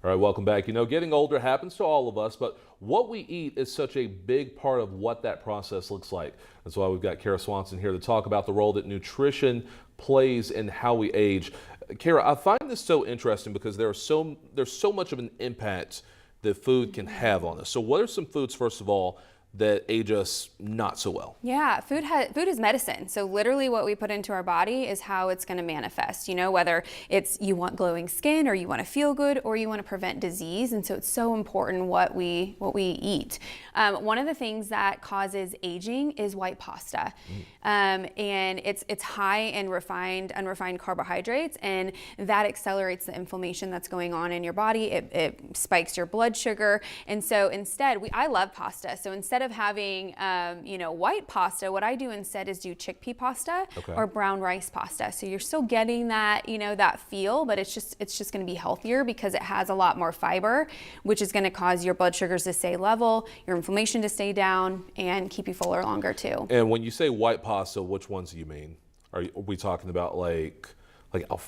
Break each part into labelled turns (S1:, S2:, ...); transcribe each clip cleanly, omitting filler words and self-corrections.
S1: All right, welcome back. You know, getting older happens to all of us, but what we eat is such a big part of what that process looks like. That's why we've got Kara Swanson here to talk about the role that nutrition plays in how we age. Kara, I find this so interesting because there's so much of an impact that food can have on us. So what are some foods, first of all, that age us not so well?
S2: Yeah, food is medicine. So literally what we put into our body is how it's going to manifest, you know, whether it's you want glowing skin or you want to feel good or you want to prevent disease. And so it's so important what we eat. One of the things that causes aging is white pasta. And it's high in unrefined carbohydrates, and that accelerates the inflammation that's going on in your body. It spikes your blood sugar. And so instead, I love pasta. So instead of having white pasta, what I do instead is do chickpea pasta or brown rice pasta. So you're still getting that that feel, but it's just going to be healthier because it has a lot more fiber, which is going to cause your blood sugars to stay level, your inflammation to stay down, and keep you fuller longer too.
S1: And when you say white pasta, which ones do you mean? Are we talking about like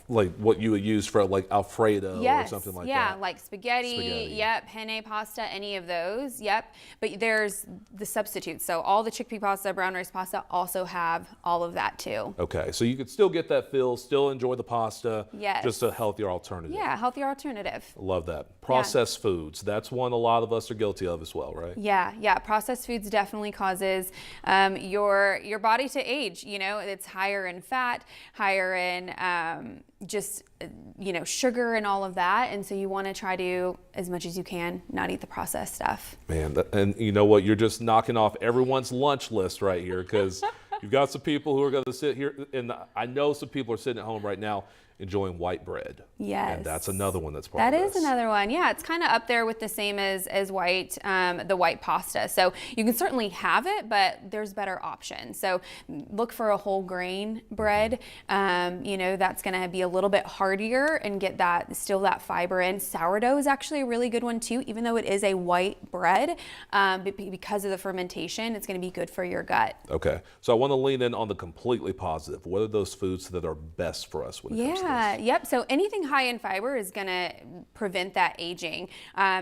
S1: what you would use for like Alfredo or something like that?
S2: Yeah, like spaghetti, yep, penne pasta, any of those, yep. But there's the substitutes. So all the chickpea pasta, brown rice pasta also have all of that too.
S1: Okay, so you could still get that feel, still enjoy the pasta,
S2: yes.
S1: Just a healthier alternative.
S2: Yeah, healthier alternative.
S1: Love that. Processed foods, that's one a lot of us are guilty of as well, right?
S2: Yeah, processed foods definitely causes your body to age. You know, it's higher in fat, higher in sugar and all of that, and so you want to try to, as much as you can, not eat the processed stuff.
S1: Man, and you know what, you're just knocking off everyone's lunch list right here, because you've got some people who are going to sit here, and I know some people are sitting at home right now enjoying white bread.
S2: Yes.
S1: And that's another one that's part of this.
S2: That is another one. Yeah, it's kind of up there with the same as white, the white pasta. So you can certainly have it, but there's better options. So look for a whole grain bread. That's going to be a little bit heartier and get still that fiber in. Sourdough is actually a really good one too, even though it is a white bread. Because of the fermentation, it's going to be good for your gut.
S1: Okay, so I want to lean in on the completely positive. What are those foods that are best for us when it comes to this?
S2: Yep. So anything high in fiber is going to prevent that aging.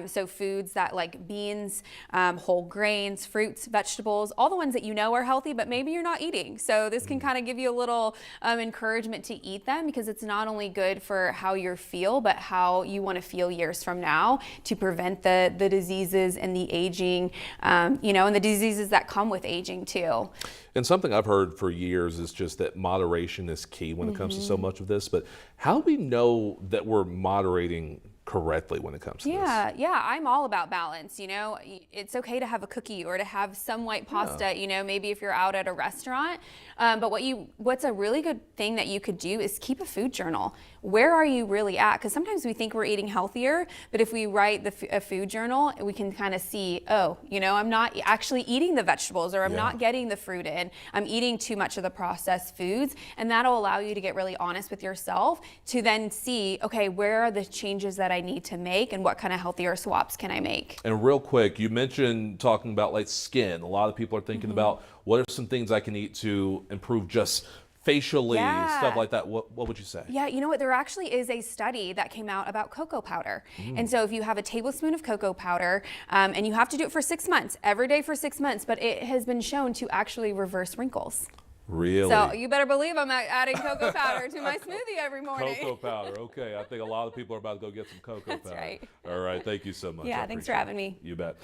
S2: So foods that like beans, whole grains, fruits, vegetables, all the ones that you know are healthy, but maybe you're not eating. So this can kind of give you a little encouragement to eat them, because it's not only good for how you feel, but how you want to feel years from now to prevent the diseases and the aging, and the diseases that come with aging too.
S1: And something I've heard for years is just that moderation is key when it comes to so much of this. But how do we know that we're moderating correctly when it comes to this?
S2: Yeah, I'm all about balance. It's okay to have a cookie or to have some white pasta, maybe if you're out at a restaurant. But what's a really good thing that you could do is keep a food journal. Where are you really at? Because sometimes we think we're eating healthier, but if we write a food journal, we can kind of see, I'm not actually eating the vegetables, or I'm not getting the fruit in. I'm eating too much of the processed foods, and that'll allow you to get really honest with yourself to then see, okay, where are the changes that I need to make, and what kind of healthier swaps can I make?
S1: And real quick, you mentioned talking about like skin. A lot of people are thinking about what are some things I can eat to improve just facially, stuff like that. What would you say?
S2: Yeah, you know what? There actually is a study that came out about cocoa powder. And so if you have a tablespoon of cocoa powder, and you have to do it for 6 months, every day for 6 months, but it has been shown to actually reverse wrinkles.
S1: Really?
S2: So you better believe I'm adding cocoa powder to my smoothie every morning.
S1: Cocoa powder. Okay. I think a lot of people are about to go get some cocoa powder.
S2: That's right.
S1: All right. Thank you so much.
S2: Yeah, thanks for having me.
S1: You bet.